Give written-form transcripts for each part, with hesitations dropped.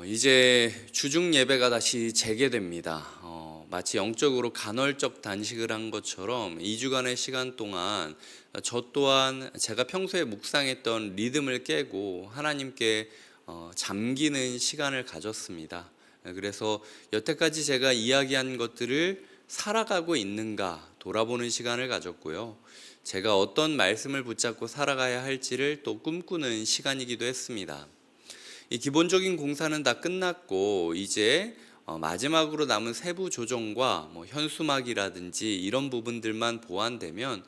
이제 주중 예배가 다시 재개됩니다. 마치 영적으로 간헐적 단식을 한 것처럼 2주간의 시간 동안 저 또한 제가 평소에 묵상했던 리듬을 깨고 하나님께 잠기는 시간을 가졌습니다. 그래서 여태까지 제가 이야기한 것들을 살아가고 있는가 돌아보는 시간을 가졌고요. 제가 어떤 말씀을 붙잡고 살아가야 할지를 또 꿈꾸는 시간이기도 했습니다. 이 기본적인 공사는 다 끝났고 이제 마지막으로 남은 세부 조정과 현수막이라든지 이런 부분들만 보완되면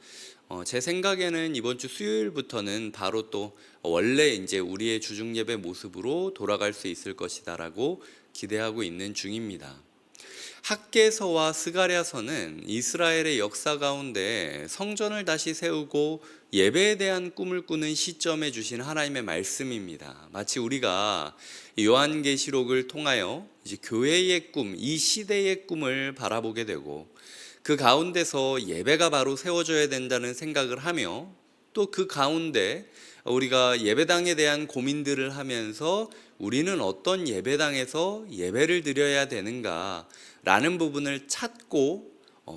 제 생각에는 이번 주 수요일부터는 바로 또 원래 이제 우리의 주중 예배 모습으로 돌아갈 수 있을 것이다라고 기대하고 있는 중입니다. 학개서와 스가랴서는 이스라엘의 역사 가운데 성전을 다시 세우고 예배에 대한 꿈을 꾸는 시점에 주신 하나님의 말씀입니다. 마치 우리가 요한계시록을 통하여 이제 교회의 꿈, 이 시대의 꿈을 바라보게 되고 그 가운데서 예배가 바로 세워져야 된다는 생각을 하며 또 그 가운데 우리가 예배당에 대한 고민들을 하면서 우리는 어떤 예배당에서 예배를 드려야 되는가 라는 부분을 찾고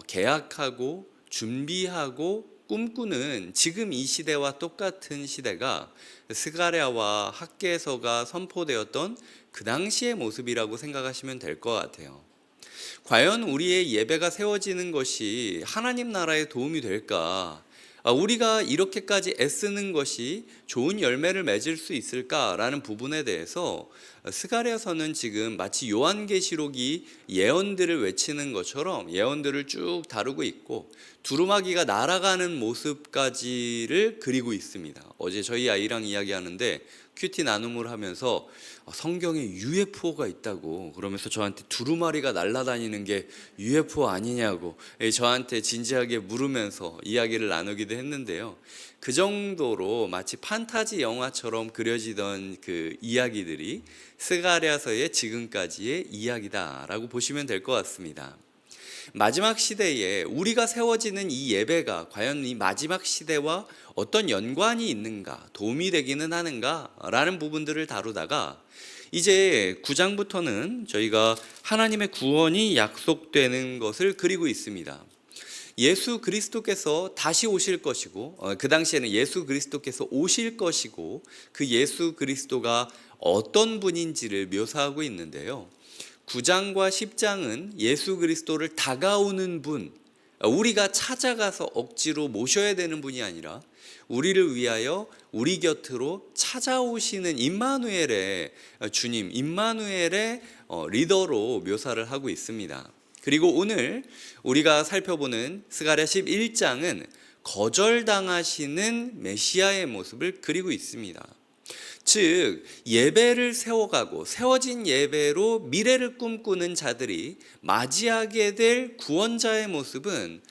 계약하고 준비하고 꿈꾸는 지금 이 시대와 똑같은 시대가 스가랴와 학개서가 선포되었던 그 당시의 모습이라고 생각하시면 될 것 같아요. 과연 우리의 예배가 세워지는 것이 하나님 나라에 도움이 될까? 우리가 이렇게까지 애쓰는 것이 좋은 열매를 맺을 수 있을까라는 부분에 대해서 스가랴서는 지금 마치 요한계시록이 예언들을 외치는 것처럼 예언들을 쭉 다루고 있고 두루마기가 날아가는 모습까지를 그리고 있습니다. 어제 저희 아이랑 이야기하는데 큐티 나눔을 하면서 성경에 UFO가 있다고 그러면서 저한테 두루마리가 날아다니는 게 UFO 아니냐고 저한테 진지하게 물으면서 이야기를 나누기도 했는데요. 그 정도로 마치 판타지 영화처럼 그려지던 그 이야기들이 스가랴서의 지금까지의 이야기다라고 보시면 될 것 같습니다. 마지막 시대에 우리가 세워지는 이 예배가 과연 이 마지막 시대와 어떤 연관이 있는가, 도움이 되기는 하는가 라는 부분들을 다루다가 이제 9장부터는 저희가 하나님의 구원이 약속되는 것을 그리고 있습니다. 예수 그리스도께서 다시 오실 것이고 그 당시에는 예수 그리스도께서 오실 것이고 그 예수 그리스도가 어떤 분인지를 묘사하고 있는데요. 9장과 10장은 예수 그리스도를 다가오는 분, 우리가 찾아가서 억지로 모셔야 되는 분이 아니라 우리를 위하여 우리 곁으로 찾아오시는 임마누엘의 주님, 임마누엘의 리더로 묘사를 하고 있습니다. 그리고 오늘 우리가 살펴보는 스가랴 11장은 거절당하시는 메시아의 모습을 그리고 있습니다. 즉 예배를 세워가고 세워진 예배로 미래를 꿈꾸는 자들이 맞이하게 될 구원자의 모습은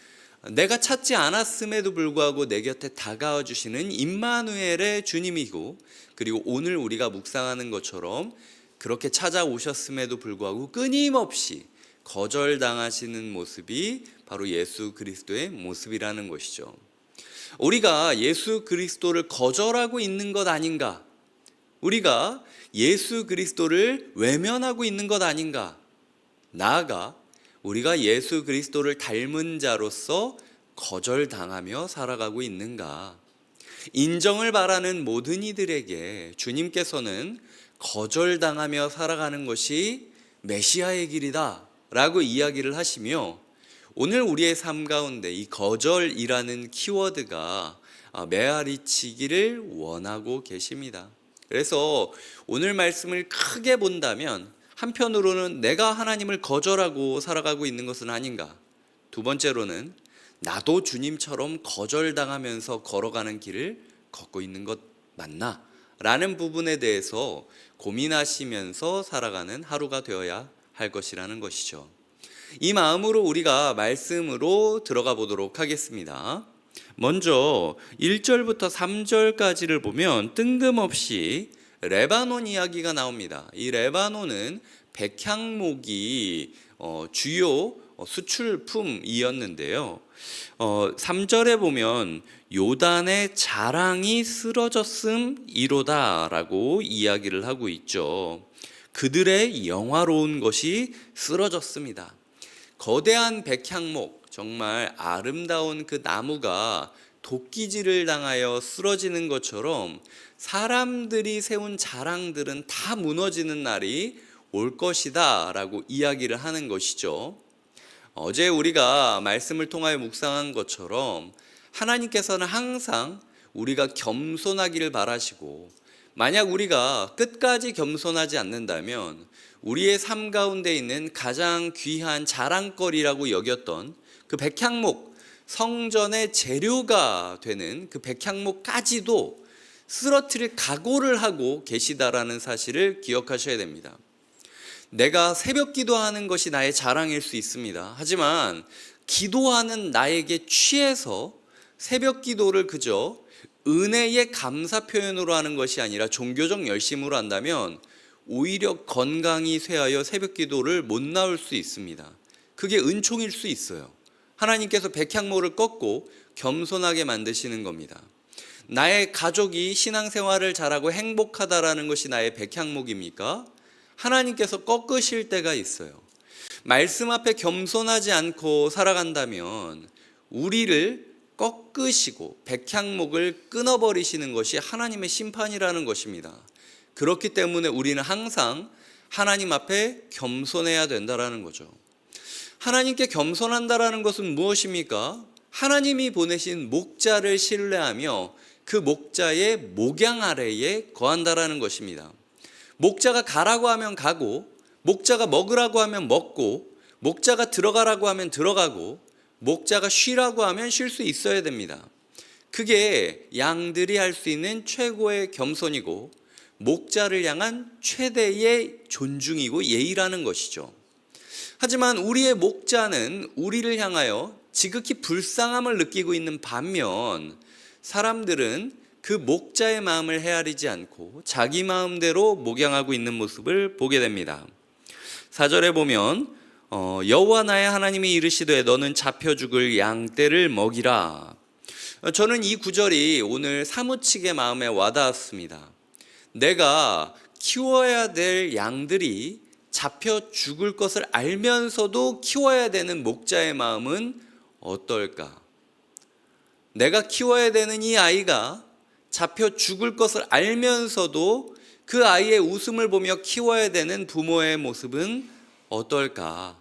내가 찾지 않았음에도 불구하고 내 곁에 다가와 주시는 임마누엘의 주님이고, 그리고 오늘 우리가 묵상하는 것처럼 그렇게 찾아오셨음에도 불구하고 끊임없이 거절당하시는 모습이 바로 예수 그리스도의 모습이라는 것이죠. 우리가 예수 그리스도를 거절하고 있는 것 아닌가? 우리가 예수 그리스도를 외면하고 있는 것 아닌가? 나아가 우리가 예수 그리스도를 닮은 자로서 거절당하며 살아가고 있는가? 인정을 바라는 모든 이들에게 주님께서는 거절당하며 살아가는 것이 메시아의 길이다 라고 이야기를 하시며, 오늘 우리의 삶 가운데 이 거절이라는 키워드가 메아리치기를 원하고 계십니다. 그래서 오늘 말씀을 크게 본다면 한편으로는 내가 하나님을 거절하고 살아가고 있는 것은 아닌가? 두 번째로는 나도 주님처럼 거절당하면서 걸어가는 길을 걷고 있는 것 맞나? 라는 부분에 대해서 고민하시면서 살아가는 하루가 되어야 할 것이라는 것이죠. 이 마음으로 우리가 말씀으로 들어가 보도록 하겠습니다. 먼저 1절부터 3절까지를 보면 뜬금없이 레바논 이야기가 나옵니다. 이 레바논은 백향목이 주요 수출품이었는데요. 3절에 보면 요단의 자랑이 쓰러졌음이로다 라고 이야기를 하고 있죠. 그들의 영화로운 것이 쓰러졌습니다. 거대한 백향목, 정말 아름다운 그 나무가 도끼질을 당하여 쓰러지는 것처럼 사람들이 세운 자랑들은 다 무너지는 날이 올 것이다 라고 이야기를 하는 것이죠. 어제 우리가 말씀을 통하여 묵상한 것처럼 하나님께서는 항상 우리가 겸손하기를 바라시고, 만약 우리가 끝까지 겸손하지 않는다면 우리의 삶 가운데 있는 가장 귀한 자랑거리라고 여겼던 그 백향목, 성전의 재료가 되는 그 백향목까지도 쓰러뜨릴 각오를 하고 계시다라는 사실을 기억하셔야 됩니다. 내가 새벽 기도하는 것이 나의 자랑일 수 있습니다. 하지만 기도하는 나에게 취해서 새벽 기도를 그저 은혜의 감사 표현으로 하는 것이 아니라 종교적 열심으로 한다면 오히려 건강이 쇠하여 새벽 기도를 못 나올 수 있습니다. 그게 은총일 수 있어요. 하나님께서 백향목을 꺾고 겸손하게 만드시는 겁니다. 나의 가족이 신앙생활을 잘하고 행복하다라는 것이 나의 백향목입니까? 하나님께서 꺾으실 때가 있어요. 말씀 앞에 겸손하지 않고 살아간다면 우리를 꺾으시고 백향목을 끊어버리시는 것이 하나님의 심판이라는 것입니다. 그렇기 때문에 우리는 항상 하나님 앞에 겸손해야 된다라는 거죠. 하나님께 겸손한다라는 것은 무엇입니까? 하나님이 보내신 목자를 신뢰하며 그 목자의 목양 아래에 거한다라는 것입니다. 목자가 가라고 하면 가고, 목자가 먹으라고 하면 먹고, 목자가 들어가라고 하면 들어가고, 목자가 쉬라고 하면 쉴 수 있어야 됩니다. 그게 양들이 할 수 있는 최고의 겸손이고 목자를 향한 최대의 존중이고 예의라는 것이죠. 하지만 우리의 목자는 우리를 향하여 지극히 불쌍함을 느끼고 있는 반면 사람들은 그 목자의 마음을 헤아리지 않고 자기 마음대로 목양하고 있는 모습을 보게 됩니다. 4절에 보면 여호와 나의 하나님이 이르시되 너는 잡혀 죽을 양떼를 먹이라. 저는 이 구절이 오늘 사무치게 마음에 와닿았습니다. 내가 키워야 될 양들이 잡혀 죽을 것을 알면서도 키워야 되는 목자의 마음은 어떨까? 내가 키워야 되는 이 아이가 잡혀 죽을 것을 알면서도 그 아이의 웃음을 보며 키워야 되는 부모의 모습은 어떨까?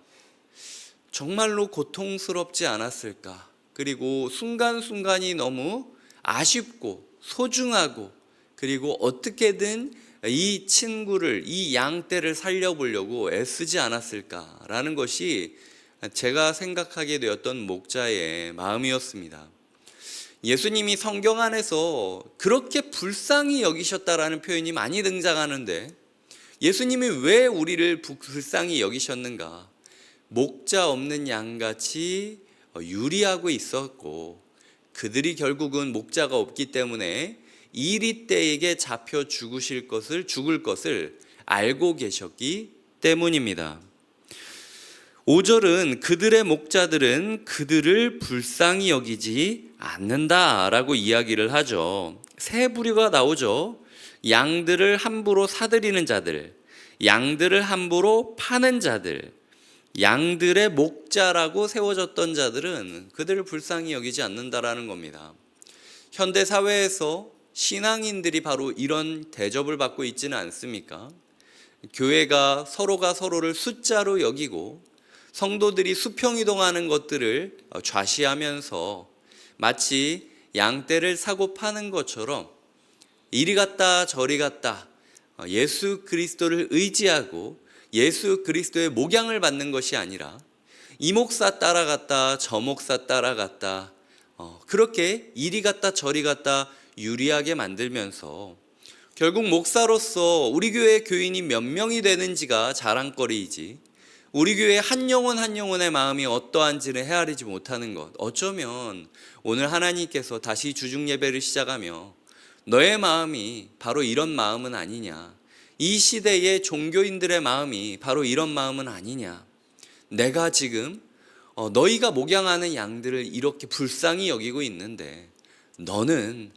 정말로 고통스럽지 않았을까? 그리고 순간순간이 너무 아쉽고 소중하고, 그리고 어떻게든 이 친구를, 이 양떼를 살려보려고 애쓰지 않았을까라는 것이 제가 생각하게 되었던 목자의 마음이었습니다. 예수님이 성경 안에서 그렇게 불쌍히 여기셨다라는 표현이 많이 등장하는데, 예수님이 왜 우리를 불쌍히 여기셨는가? 목자 없는 양같이 유리하고 있었고, 그들이 결국은 목자가 없기 때문에 이리떼에게 잡혀 죽을 것을 알고 계셨기 때문입니다. 5절은 그들의 목자들은 그들을 불쌍히 여기지 않는다라고 이야기를 하죠. 세 부류가 나오죠. 양들을 함부로 사들이는 자들, 양들을 함부로 파는 자들, 양들의 목자라고 세워졌던 자들은 그들을 불쌍히 여기지 않는다라는 겁니다. 현대 사회에서 신앙인들이 바로 이런 대접을 받고 있지는 않습니까? 교회가 서로가 서로를 숫자로 여기고 성도들이 수평이동하는 것들을 좌시하면서 마치 양떼를 사고 파는 것처럼 이리 갔다 저리 갔다 예수 그리스도를 의지하고 예수 그리스도의 목양을 받는 것이 아니라 이 목사 따라갔다 저 목사 따라갔다 그렇게 이리 갔다 저리 갔다 유리하게 만들면서 결국 목사로서 우리 교회 교인이 몇 명이 되는지가 자랑거리이지 우리 교회 한 영혼 한 영혼의 마음이 어떠한지를 헤아리지 못하는 것, 어쩌면 오늘 하나님께서 다시 주중 예배를 시작하며 너의 마음이 바로 이런 마음은 아니냐, 이 시대의 종교인들의 마음이 바로 이런 마음은 아니냐, 내가 지금 너희가 목양하는 양들을 이렇게 불쌍히 여기고 있는데 너는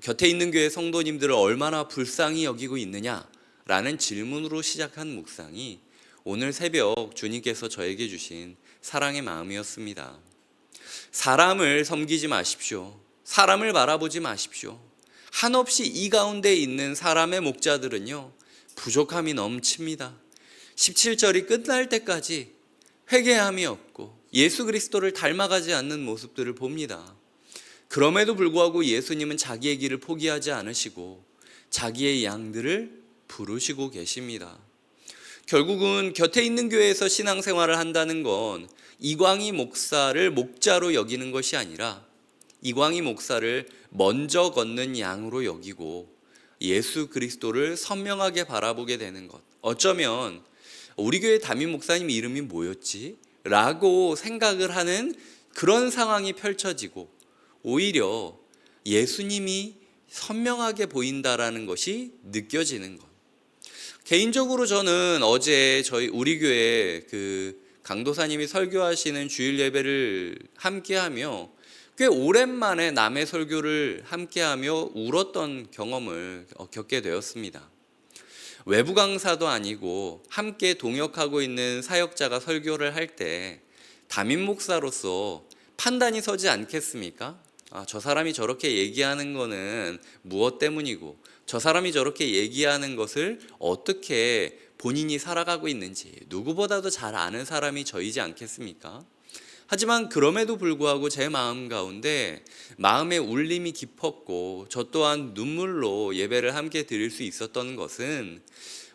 곁에 있는 교회 성도님들을 얼마나 불쌍히 여기고 있느냐 라는 질문으로 시작한 묵상이 오늘 새벽 주님께서 저에게 주신 사랑의 마음이었습니다. 사람을 섬기지 마십시오. 사람을 바라보지 마십시오. 한없이 이 가운데 있는 사람의 목자들은요, 부족함이 넘칩니다. 17절이 끝날 때까지 회개함이 없고 예수 그리스도를 닮아가지 않는 모습들을 봅니다. 그럼에도 불구하고 예수님은 자기의 길을 포기하지 않으시고 자기의 양들을 부르시고 계십니다. 결국은 곁에 있는 교회에서 신앙생활을 한다는 건 이광희 목사를 목자로 여기는 것이 아니라 이광희 목사를 먼저 걷는 양으로 여기고 예수 그리스도를 선명하게 바라보게 되는 것. 어쩌면 우리 교회 담임 목사님 이름이 뭐였지? 라고 생각을 하는 그런 상황이 펼쳐지고 오히려 예수님이 선명하게 보인다라는 것이 느껴지는 것. 개인적으로 저는 어제 우리 교회 강도사님이 설교하시는 주일 예배를 함께하며 꽤 오랜만에 남의 설교를 함께하며 울었던 경험을 겪게 되었습니다. 외부 강사도 아니고 함께 동역하고 있는 사역자가 설교를 할 때 담임 목사로서 판단이 서지 않겠습니까? 저 사람이 저렇게 얘기하는 거는 무엇 때문이고 저 사람이 저렇게 얘기하는 것을 어떻게 본인이 살아가고 있는지 누구보다도 잘 아는 사람이 저이지 않겠습니까? 하지만 그럼에도 불구하고 제 마음 가운데 마음의 울림이 깊었고 저 또한 눈물로 예배를 함께 드릴 수 있었던 것은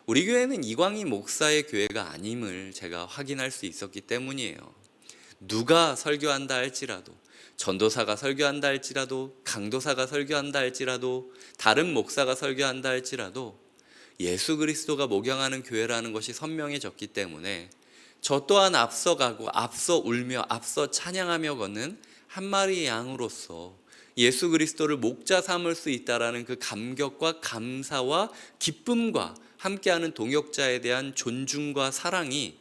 우리 교회는 이광희 목사의 교회가 아님을 제가 확인할 수 있었기 때문이에요. 누가 설교한다 할지라도, 전도사가 설교한다 할지라도, 강도사가 설교한다 할지라도, 다른 목사가 설교한다 할지라도 예수 그리스도가 목양하는 교회라는 것이 선명해졌기 때문에 저 또한 앞서가고 앞서 울며 앞서 찬양하며 걷는 한 마리의 양으로서 예수 그리스도를 목자 삼을 수 있다라는 그 감격과 감사와 기쁨과 함께하는 동역자에 대한 존중과 사랑이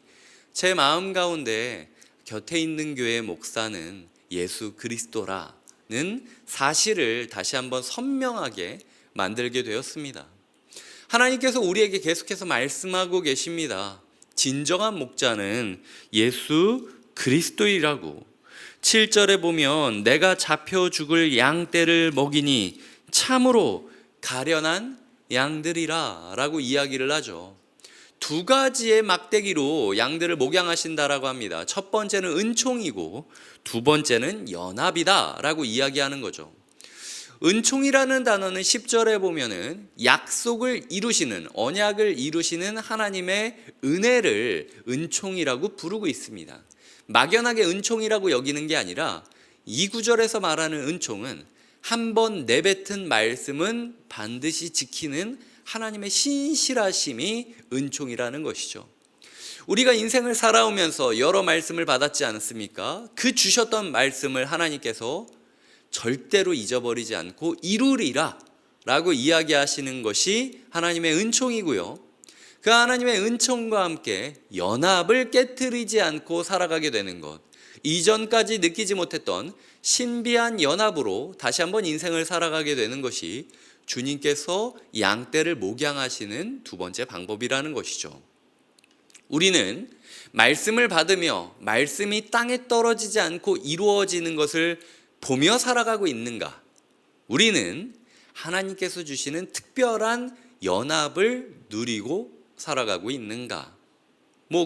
제 마음 가운데 곁에 있는 교회의 목사는 예수 그리스도라는 사실을 다시 한번 선명하게 만들게 되었습니다. 하나님께서 우리에게 계속해서 말씀하고 계십니다. 진정한 목자는 예수 그리스도이라고. 7절에 보면 내가 잡혀 죽을 양떼를 먹이니 참으로 가련한 양들이라 라고 이야기를 하죠. 두 가지의 막대기로 양들을 목양하신다라고 합니다. 첫 번째는 은총이고 두 번째는 연합이다 라고 이야기하는 거죠. 은총이라는 단어는 10절에 보면은 약속을 이루시는, 언약을 이루시는 하나님의 은혜를 은총이라고 부르고 있습니다. 막연하게 은총이라고 여기는 게 아니라 이 구절에서 말하는 은총은 한 번 내뱉은 말씀은 반드시 지키는 하나님의 신실하심이 은총이라는 것이죠. 우리가 인생을 살아오면서 여러 말씀을 받았지 않습니까? 그 주셨던 말씀을 하나님께서 절대로 잊어버리지 않고 이루리라 라고 이야기하시는 것이 하나님의 은총이고요. 그 하나님의 은총과 함께 연합을 깨트리지 않고 살아가게 되는 것, 이전까지 느끼지 못했던 신비한 연합으로 다시 한번 인생을 살아가게 되는 것이 주님께서 양떼를 목양하시는 두 번째 방법이라는 것이죠. 우리는 말씀을 받으며 말씀이 땅에 떨어지지 않고 이루어지는 것을 보며 살아가고 있는가? 우리는 하나님께서 주시는 특별한 연합을 누리고 살아가고 있는가?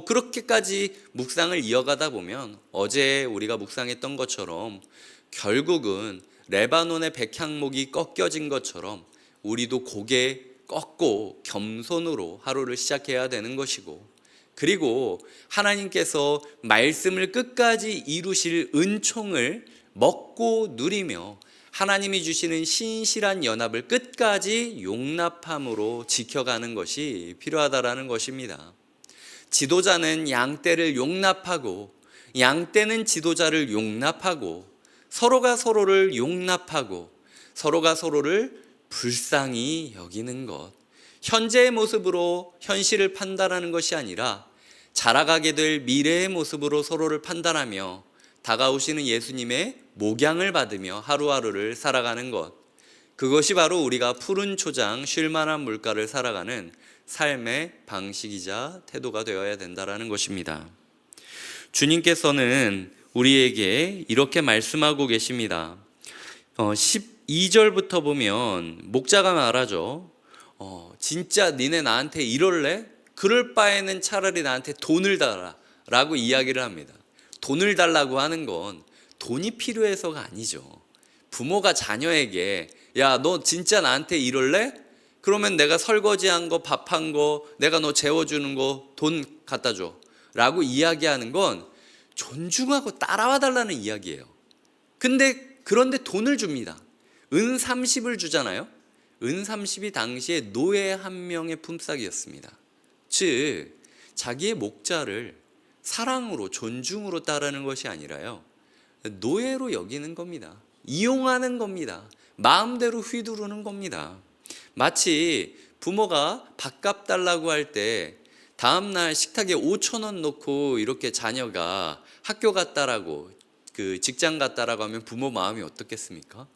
그렇게까지 묵상을 이어가다 보면 어제 우리가 묵상했던 것처럼 결국은 레바논의 백향목이 꺾여진 것처럼 우리도 고개 꺾고 겸손으로 하루를 시작해야 되는 것이고, 그리고 하나님께서 말씀을 끝까지 이루실 은총을 먹고 누리며 하나님이 주시는 신실한 연합을 끝까지 용납함으로 지켜가는 것이 필요하다라는 것입니다. 지도자는 양떼를 용납하고 양떼는 지도자를 용납하고 서로가 서로를 용납하고 서로가 서로를 불쌍히 여기는 것, 현재의 모습으로 현실을 판단하는 것이 아니라 자라가게 될 미래의 모습으로 서로를 판단하며 다가오시는 예수님의 목양을 받으며 하루하루를 살아가는 것, 그것이 바로 우리가 푸른 초장 쉴만한 물가를 살아가는 삶의 방식이자 태도가 되어야 된다라는 것입니다. 주님께서는 우리에게 이렇게 말씀하고 계십니다. 12절부터 보면 목자가 말하죠. 진짜 니네 나한테 이럴래? 그럴 바에는 차라리 나한테 돈을 달라 라고 이야기를 합니다. 돈을 달라고 하는 건 돈이 필요해서가 아니죠. 부모가 자녀에게 야, 너 진짜 나한테 이럴래? 그러면 내가 설거지한 거, 밥한 거, 내가 너 재워주는 거 돈 갖다 줘 라고 이야기하는 건 존중하고 따라와 달라는 이야기예요. 그런데 돈을 줍니다. 은 30을 주잖아요. 은 30이 당시에 노예 한 명의 품삯이었습니다. 즉 자기의 목자를 사랑으로 존중으로 따르는 것이 아니라요, 노예로 여기는 겁니다. 이용하는 겁니다. 마음대로 휘두르는 겁니다. 마치 부모가 밥값 달라고 할 때 다음날 식탁에 5,000원 놓고 이렇게 자녀가 학교 갔다라고 그 직장 갔다라고 하면 부모 마음이 어떻겠습니까?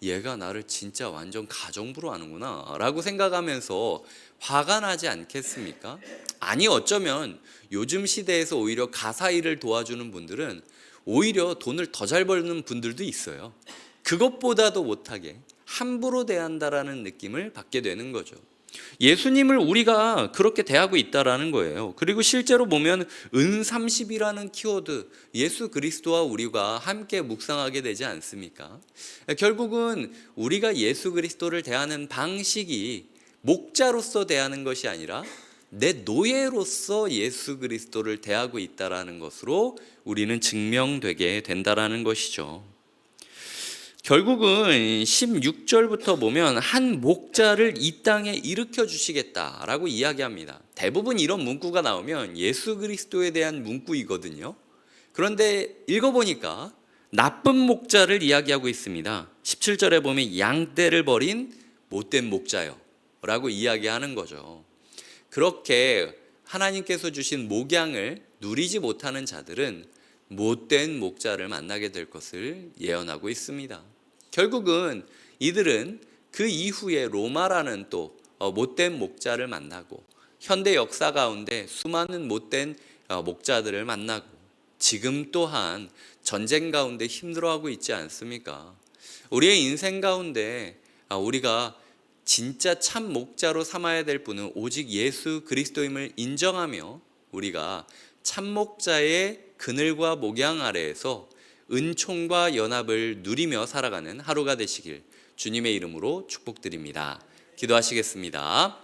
얘가 나를 진짜 완전 가정부로 하는구나 라고 생각하면서 화가 나지 않겠습니까? 아니, 어쩌면 요즘 시대에서 오히려 가사 일을 도와주는 분들은 오히려 돈을 더 잘 벌는 분들도 있어요. 그것보다도 못하게 함부로 대한다라는 느낌을 받게 되는 거죠. 예수님을 우리가 그렇게 대하고 있다라는 거예요. 그리고 실제로 보면 은 30이라는 키워드, 예수 그리스도와 우리가 함께 묵상하게 되지 않습니까? 결국은 우리가 예수 그리스도를 대하는 방식이 목자로서 대하는 것이 아니라 내 노예로서 예수 그리스도를 대하고 있다라는 것으로 우리는 증명되게 된다라는 것이죠. 결국은 16절부터 보면 한 목자를 이 땅에 일으켜 주시겠다라고 이야기합니다. 대부분 이런 문구가 나오면 예수 그리스도에 대한 문구이거든요. 그런데 읽어보니까 나쁜 목자를 이야기하고 있습니다. 17절에 보면 양떼를 버린 못된 목자요 라고 이야기하는 거죠. 그렇게 하나님께서 주신 목양을 누리지 못하는 자들은 못된 목자를 만나게 될 것을 예언하고 있습니다. 결국은 이들은 그 이후에 로마라는 또 못된 목자를 만나고 현대 역사 가운데 수많은 못된 목자들을 만나고 지금 또한 전쟁 가운데 힘들어하고 있지 않습니까? 우리의 인생 가운데 우리가 진짜 참 목자로 삼아야 될 분은 오직 예수 그리스도임을 인정하며 우리가 참 목자의 그늘과 목양 아래에서 은총과 연합을 누리며 살아가는 하루가 되시길 주님의 이름으로 축복드립니다. 기도하시겠습니다.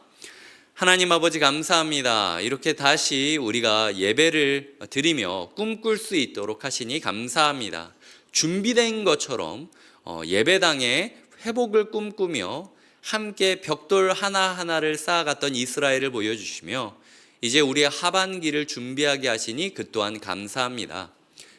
하나님 아버지, 감사합니다. 이렇게 다시 우리가 예배를 드리며 꿈꿀 수 있도록 하시니 감사합니다. 준비된 것처럼 예배당의 회복을 꿈꾸며 함께 벽돌 하나하나를 쌓아갔던 이스라엘을 보여주시며 이제 우리의 하반기를 준비하게 하시니 그 또한 감사합니다.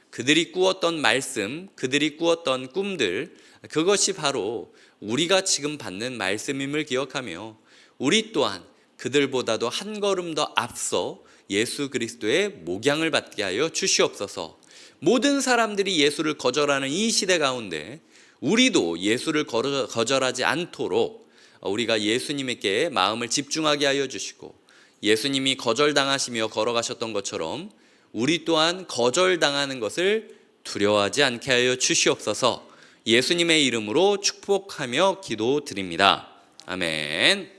그들이 꾸었던 말씀, 그들이 꾸었던 꿈들, 그것이 바로 우리가 지금 받는 말씀임을 기억하며 우리 또한 그들보다도 한 걸음 더 앞서 예수 그리스도의 목양을 받게 하여 주시옵소서. 모든 사람들이 예수를 거절하는 이 시대 가운데 우리도 예수를 거절하지 않도록 우리가 예수님께 마음을 집중하게 하여 주시고, 예수님이 거절당하시며 걸어가셨던 것처럼 우리 또한 거절당하는 것을 두려워하지 않게 하여 주시옵소서. 예수님의 이름으로 축복하며 기도드립니다. 아멘.